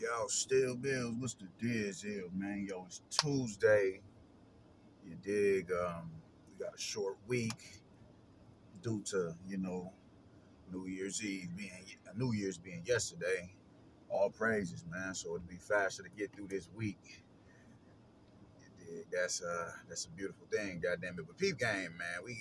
Yo, still bills. What's the deal, man? Yo, it's Tuesday. You dig? We got a short week due to New Year's Eve being New Year's being yesterday. All praises, man. So it'll be faster to get through this week. You dig? That's a beautiful thing. Goddamn it, but peep game, man. We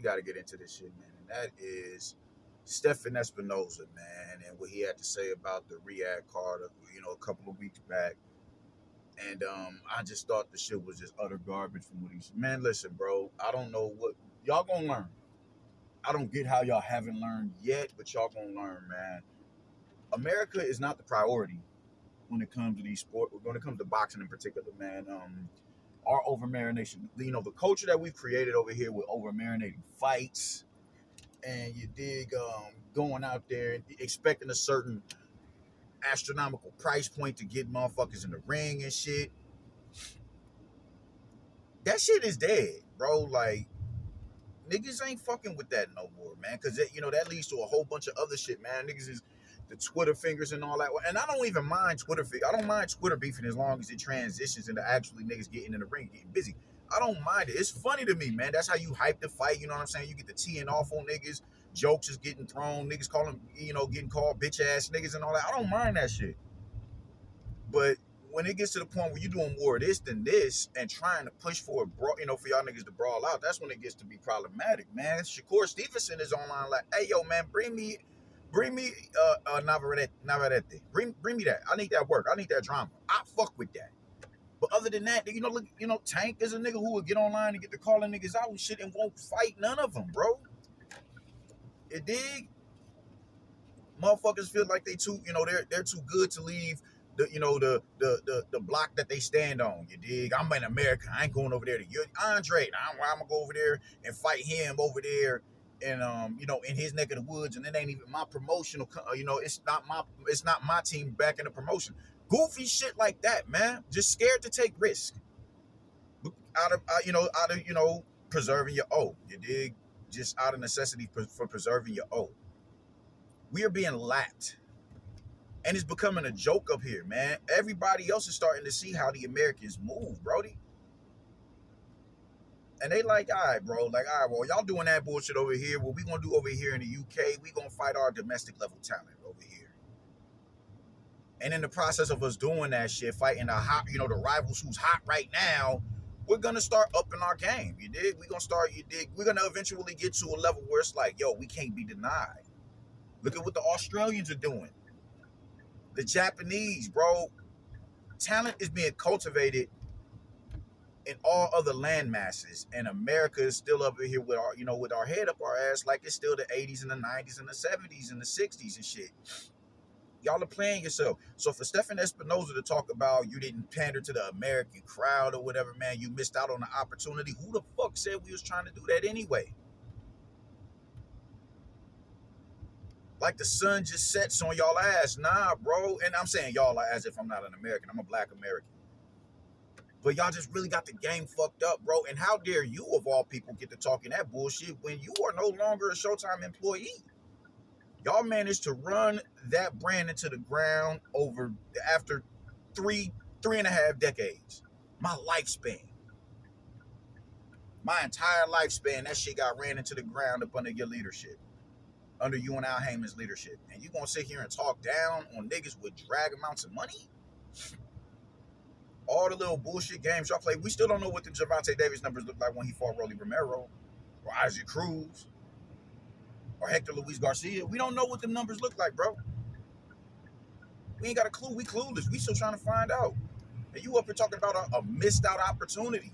got to get into this shit, man. And that is Stephan Espinoza, man, and what he had to say about the Riyadh card, a couple of weeks back. And I just thought the shit was just utter garbage from what he said. Man, listen, bro. I don't know what y'all gonna learn. I don't get how y'all haven't learned yet, but y'all gonna learn, man. America is not the priority when it comes to these sport. When it comes to boxing in particular, man. Our over marination, the culture that we've created over here with over marinating fights, and you dig, going out there and expecting a certain astronomical price point to get motherfuckers in the ring and shit. That shit is dead, bro. Like, niggas ain't fucking with that no more, man. Because, that leads to a whole bunch of other shit, man. Niggas is the Twitter fingers and all that. And I don't even mind I don't mind Twitter beefing as long as it transitions into actually niggas getting in the ring, getting busy. I don't mind it. It's funny to me, man. That's how you hype the fight. You know what I'm saying? You get the teeing off on niggas. Jokes is getting thrown. Niggas calling, getting called bitch ass niggas and all that. I don't mind that shit. But when it gets to the point where you're doing more of this than this and trying to push for for y'all niggas to brawl out, that's when it gets to be problematic, man. Shakur Stevenson is online like, hey, yo, man, bring me Navarrete. Bring me that. I need that work. I need that drama. I fuck with that. But other than that, look, Tank is a nigga who would get online and get to calling niggas out and shit and won't fight none of them, bro. You dig? Motherfuckers feel like they're too good to leave the block that they stand on. You dig? I'm in America. I ain't going over there to Andre. I'm gonna go over there and fight him over there and in his neck of the woods, and it ain't even my promotional. It's not my team back in the promotion. Goofy shit like that, man. Just scared to take risk out of preserving your O. You dig? Just out of necessity for preserving your O. We are being lapped. And it's becoming a joke up here, man. Everybody else is starting to see how the Americans move, Brody. And they like, all right, bro. Like, all right, well, y'all doing that bullshit over here. What we gonna do over here in the UK, we gonna fight our domestic level talent over here. And in the process of us doing that shit, fighting the rivals who's hot right now, we're gonna start upping our game. You dig? We're gonna eventually get to a level where it's like, yo, we can't be denied. Look at what the Australians are doing. The Japanese, bro. Talent is being cultivated in all other land masses, and America is still up here with our head up our ass like it's still the 80s and the 90s and the 70s and the 60s and shit. Y'all are playing yourself. So for Stephan Espinoza to talk about you didn't pander to the American crowd or whatever, man, you missed out on the opportunity. Who the fuck said we was trying to do that anyway? Like the sun just sets on y'all ass. Nah, bro. And I'm saying y'all as if I'm not an American. I'm a black American. But y'all just really got the game fucked up, bro. And how dare you, of all people, get to talking that bullshit when you are no longer a Showtime employee? Y'all managed to run that brand into the ground after three and a half decades. My lifespan. My entire lifespan, that shit got ran into the ground up under your leadership. Under you and Al Heyman's leadership. And you gonna sit here and talk down on niggas with drag amounts of money? All the little bullshit games y'all play, we still don't know what the Gervonta Davis numbers look like when he fought Rolly Romero, or Isaac Cruz, or Hector Luis Garcia. We don't know what the numbers look like, bro. We ain't got a clue. We clueless. We still trying to find out. And you up here talking about a missed out opportunity.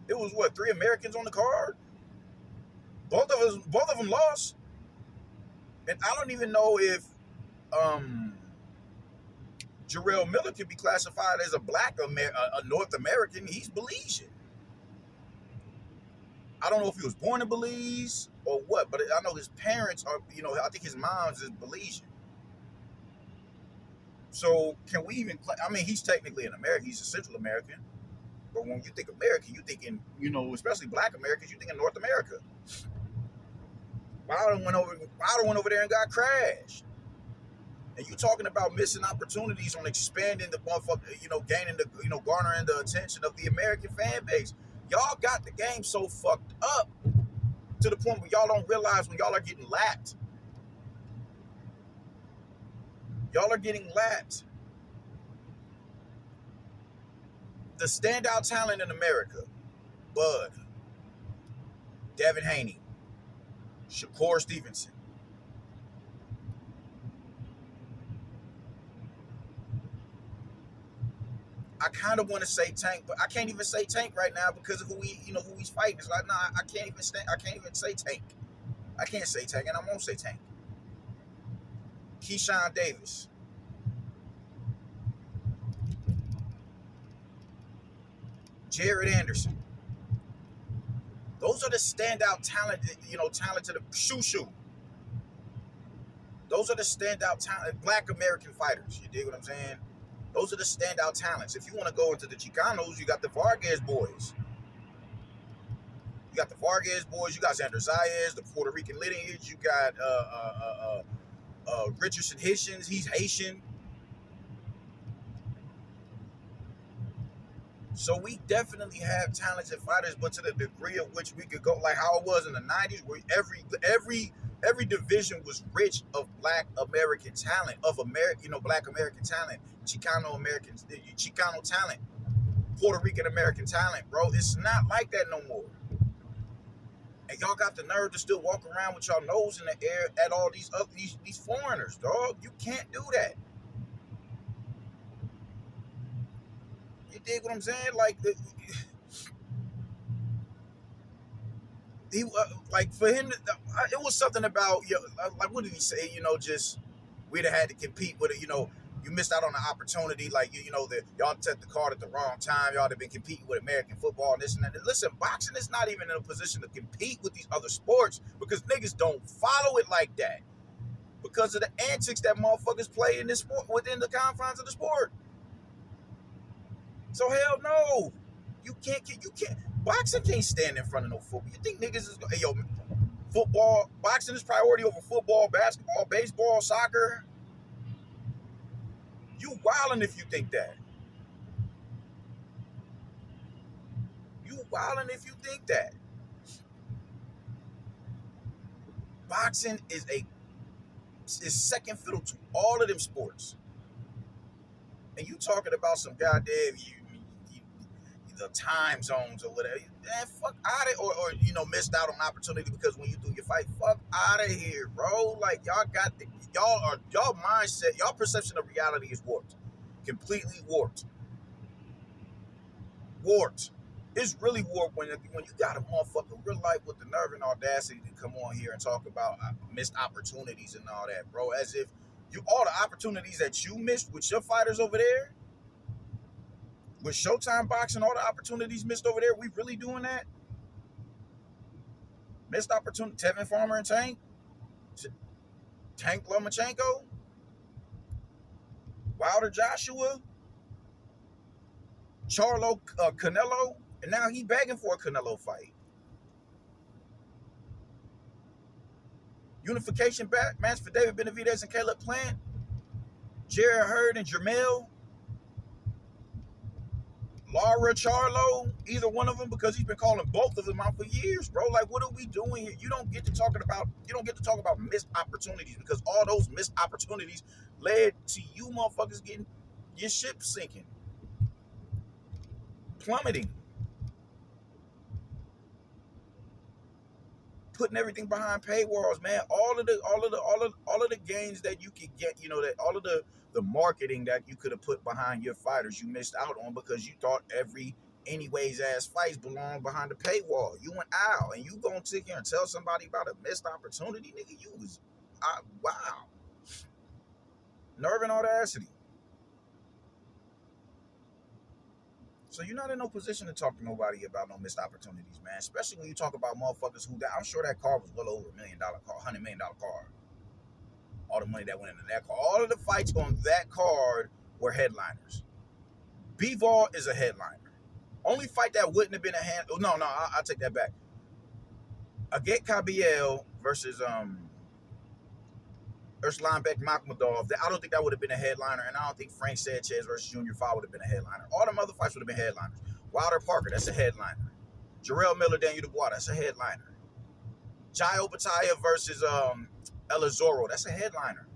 It was what, 3 Americans on the card? Both of them lost. And I don't even know if Jarrell Miller could be classified as a a North American. He's Belizean. I don't know if he was born in Belize or what, but I know his parents are, I think his mom's is Belizean. So can we even, he's technically an American. He's a Central American. But when you think American, you thinking, especially black Americans, you thinking North America. Wilder went over there and got crashed. And you talking about missing opportunities on expanding the motherfucker, gaining the, garnering the attention of the American fan base. Y'all got the game so fucked up to the point where y'all don't realize when y'all are getting lapped. Y'all are getting lapped. The standout talent in America, Bud, Devin Haney, Shakur Stevenson. I kind of want to say Tank, but I can't even say Tank right now because of who he's fighting. It's like, nah, I can't even say Tank. I can't say Tank, and I won't say Tank. Keyshawn Davis, Jared Anderson. Those are the standout talented Shoo. Those are the standout talent Black American fighters. You dig what I'm saying? Those are the standout talents. If you want to go into the Chicanos, you got the Vargas boys. You got Xander Zayas, the Puerto Rican lineage. You got Richardson Hitchens. He's Haitian. So we definitely have talented fighters, but to the degree of which we could go, like how it was in the 90s, where every division was rich of Black American talent, Black American talent, Chicano Americans, Chicano talent, Puerto Rican American talent, bro. It's not like that no more. And y'all got the nerve to still walk around with y'all nose in the air at all these foreigners, dog. You can't do that. You dig what I'm saying? Like, he like for him, it was something about like what did he say? Just we'd have had to compete with it. You missed out on the opportunity. Like that y'all set the card at the wrong time. Y'all have been competing with American football and this and that. And listen, boxing is not even in a position to compete with these other sports because niggas don't follow it like that because of the antics that motherfuckers play in this sport within the confines of the sport. So hell no, you can't. Boxing can't stand in front of no football. You think niggas is football, boxing is priority over football, basketball, baseball, soccer? You wildin' if you think that. You wildin' if you think that. Boxing is second fiddle to all of them sports. And you talking about some goddamn the time zones or whatever. Man, fuck out of it. Or missed out on opportunity because when you do your fight, fuck out of here, bro. Like y'all mindset, y'all perception of reality is warped. Completely warped. It's really warped when you got a motherfucker real life with the nerve and audacity to come on here and talk about missed opportunities and all that, bro. As if all the opportunities that you missed with your fighters over there, with Showtime Boxing, all the opportunities missed over there, we really doing that? Missed opportunity, Tevin Farmer and Tank Lomachenko, Wilder Joshua, Charlo Canelo, and now he begging for a Canelo fight. Unification match for David Benavidez and Caleb Plant, Jared Hurd and Jermell, Laura Charlo, either one of them, because he's been calling both of them out for years, bro. Like, what are we doing here? You don't get to talk about missed opportunities because all those missed opportunities led to you motherfuckers getting your ship sinking, plummeting, putting everything behind paywalls, man. All of the gains that you could get, that all of the marketing that you could have put behind your fighters, you missed out on because you thought every anyways ass fights belong behind the paywall. You went out and you gonna sit here and tell somebody about a missed opportunity, nigga. You was wow. Nerve and audacity. So you're not in no position to talk to nobody about no missed opportunities, man. Especially when you talk about motherfuckers who, I'm sure that card was well over $1 million card, $100 million card. All the money that went into that card. All of the fights on that card were headliners. Bivol is a headliner. Only fight that wouldn't have been a hand. No, I'll take that back. Aget Kabiel versus Erslanbek Makhmudov. I don't think that would have been a headliner, and I don't think Frank Sanchez versus Junior Fa would have been a headliner. All them other fights would have been headliners. Wilder Parker, that's a headliner. Jarrell Miller, Daniel Dubois, that's a headliner. Jai Opetaia versus Elizoro, that's a headliner.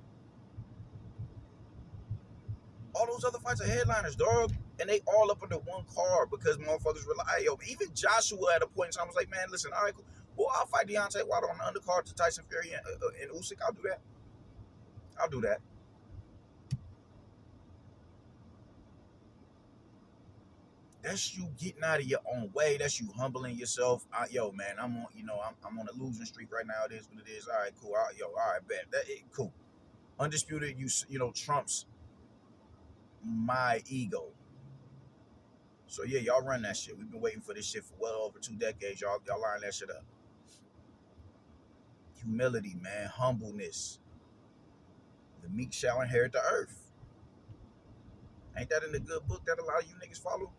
All those other fights are headliners, dog. And they all up under one card because motherfuckers rely. Yo, even Joshua at a point in time was like, man, listen, all right, cool. Well, I'll fight Deontay Wilder on the undercard to Tyson Fury and Usyk. I'll do that. I'll do that. That's you getting out of your own way. That's you humbling yourself. Yo, man, I'm on, I'm on a losing streak right now. It is what it is. All right, cool. All right, bet. Cool. Undisputed, trumps my ego. So yeah, y'all run that shit. We've been waiting for this shit for well over 2 decades. Y'all line that shit up. Humility, man, humbleness. The meek shall inherit the earth. Ain't that in the good book that a lot of you niggas follow?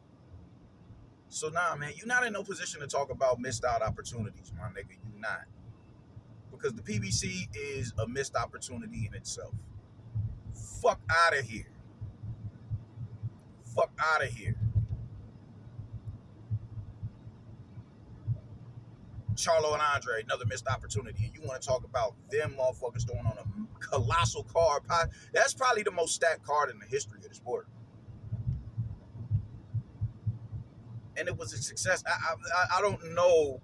So nah, man, you're not in no position to talk about missed out opportunities, my nigga. You not. Because the PBC is a missed opportunity in itself. Fuck out of here. Fuck out of here. Charlo and Andre, another missed opportunity. And you want to talk about them motherfuckers throwing on a colossal card. That's probably the most stacked card in the history of the sport. And it was a success. I don't know.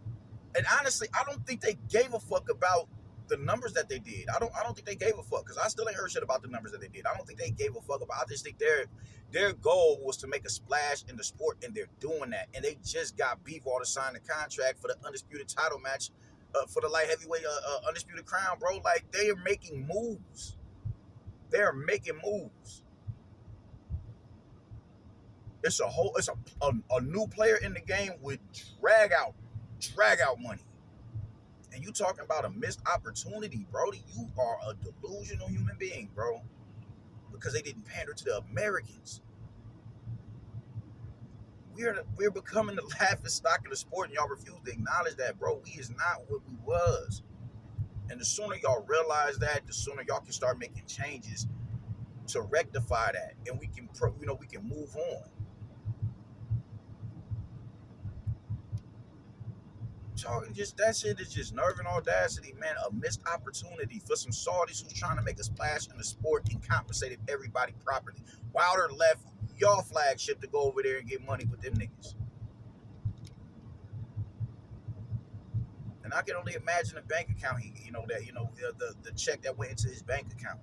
And honestly, I don't think they gave a fuck about the numbers that they did. I don't think they gave a fuck because I still ain't heard shit about the numbers that they did. I don't think they gave a fuck about. I just think their goal was to make a splash in the sport, and they're doing that. And they just got Bivol to sign the contract for the undisputed title match for the light heavyweight undisputed crown, bro. Like, they are making moves. They are making moves. It's a new player in the game with drag out money. And you talking about a missed opportunity, Brody. You are a delusional human being, bro. Because they didn't pander to the Americans. We're becoming the laughing stock of the sport, and y'all refuse to acknowledge that, bro. We is not what we was. And the sooner y'all realize that, the sooner y'all can start making changes to rectify that, and we can move on. Talking just that shit is just nerve and audacity, man. A missed opportunity for some Saudis who's trying to make a splash in the sport and compensated everybody properly. Wilder left y'all flagship to go over there and get money with them niggas. And I can only imagine the bank account the check that went into his bank account.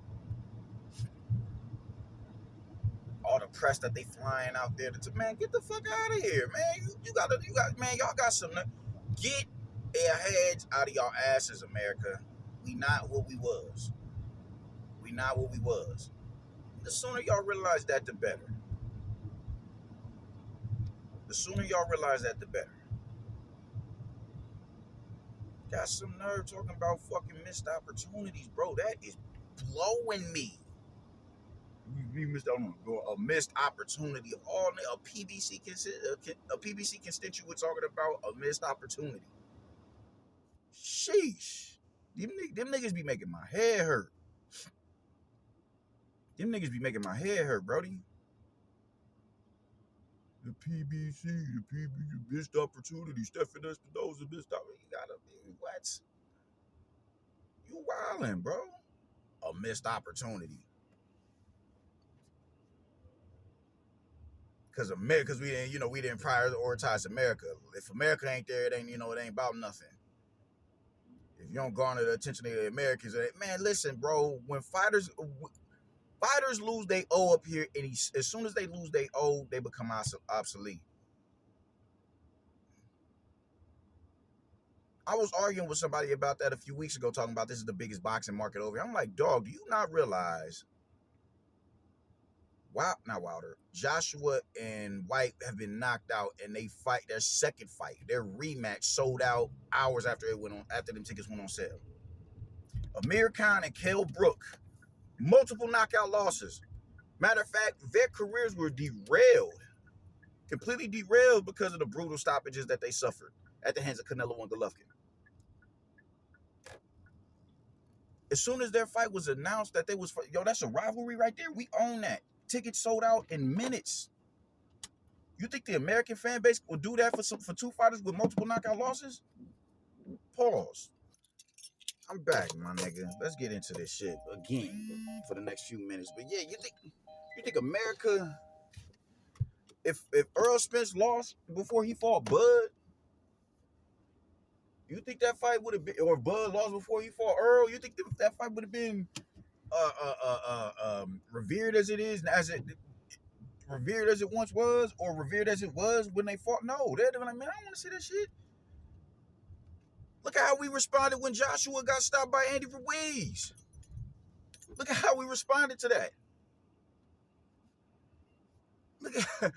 All the press that they flying out there man, get the fuck out of here, man. You got man, y'all got some. Get your heads out of y'all asses, America. We not what we was. We not what we was. The sooner y'all realize that, the better. The sooner y'all realize that, the better. Got some nerve talking about fucking missed opportunities, bro. That is blowing me. We missed out on a missed opportunity. A PBC constituent talking about a missed opportunity. Sheesh. Them niggas be making my head hurt. Them niggas be making my head hurt, Brody. The PBC, missed opportunity. Stephan Espinoza missed opportunity. You gotta be, what? You wildin', bro. A missed opportunity. Because we didn't prioritize America. If America ain't there, it ain't about nothing. If you don't garner the attention of the Americans, man, listen, bro. When fighters lose they O up here, and as soon as they lose they O, they become obsolete. I was arguing with somebody about that a few weeks ago, talking about this is the biggest boxing market over here. I'm like, dog, do you not realize? Not Wilder. Joshua and White have been knocked out, and they fight their second fight. Their rematch sold out hours after them tickets went on sale. Amir Khan and Kell Brook, multiple knockout losses. Matter of fact, their careers were completely derailed because of the brutal stoppages that they suffered at the hands of Canelo and Golovkin. As soon as their fight was announced that they was, yo, that's a rivalry right there. We own that. Tickets sold out in minutes. You think the American fan base would do that for two fighters with multiple knockout losses? Pause. I'm back, my nigga. Let's get into this shit again for the next few minutes. But yeah, you think America, if Earl Spence lost before he fought Bud, you think that fight would have been, or Bud lost before he fought Earl? You think that fight would have been revered as it is, as it revered as it once was, or revered as it was when they fought? No, they're like, man, I don't want to see that shit. Look at how we responded when Joshua got stopped by Andy Ruiz. Look at how we responded to that. Look at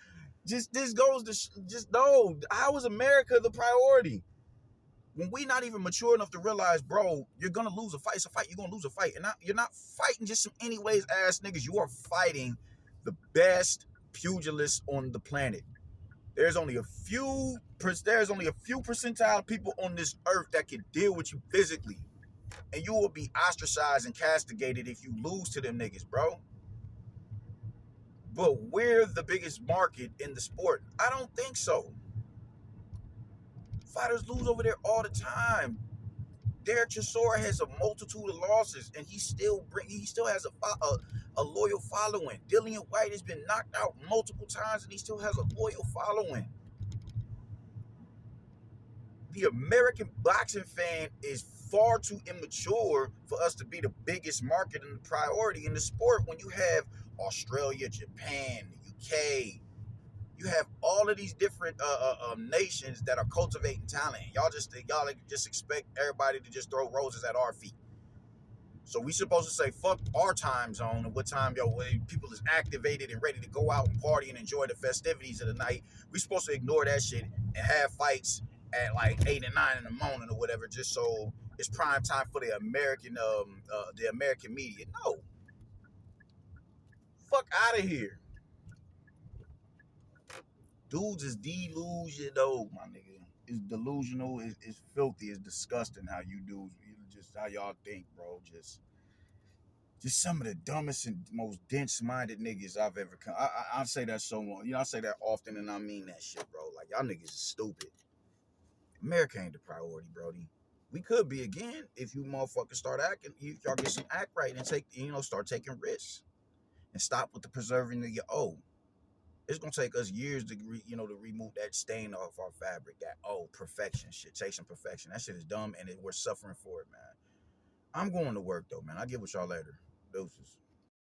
just this goes to just no. How is America the priority when we not even mature enough to realize, bro, you're gonna lose a fight. It's a fight. You're gonna lose a fight, and you're not fighting just some anyways ass niggas. You are fighting the best pugilists on the planet. There's only a few percentile people on this earth that can deal with you physically, and you will be ostracized and castigated if you lose to them niggas, bro. But we're the biggest market in the sport. I don't think so. Fighters lose over there all the time. Derek Chisora has a multitude of losses, and he still has a loyal following. Dillian White has been knocked out multiple times, and he still has a loyal following. The American boxing fan is far too immature for us to be the biggest market and the priority in the sport when you have Australia, Japan, the UK. You have all of these different nations that are cultivating talent. Y'all just expect everybody to just throw roses at our feet. So we supposed to say fuck our time zone and what time people is activated and ready to go out and party and enjoy the festivities of the night. We supposed to ignore that shit and have fights at like 8 and 9 in the morning or whatever, just so it's prime time for the American media. No, fuck out of here. Dudes is delusional, my nigga. It's delusional. It's filthy. It's disgusting how you do. Just how y'all think, bro. Just some of the dumbest and most dense-minded niggas I've ever come. I say that so much. I say that often, and I mean that shit, bro. Like, y'all niggas is stupid. America ain't the priority, Brody. We could be again if you motherfuckers start acting. Y'all get some act right and start taking risks and stop with the preserving of your O. It's gonna take us years to remove that stain off our fabric. That perfection shit, chasing perfection. That shit is dumb, and we're suffering for it, man. I'm going to work though, man. I'll get with y'all later. Deuces.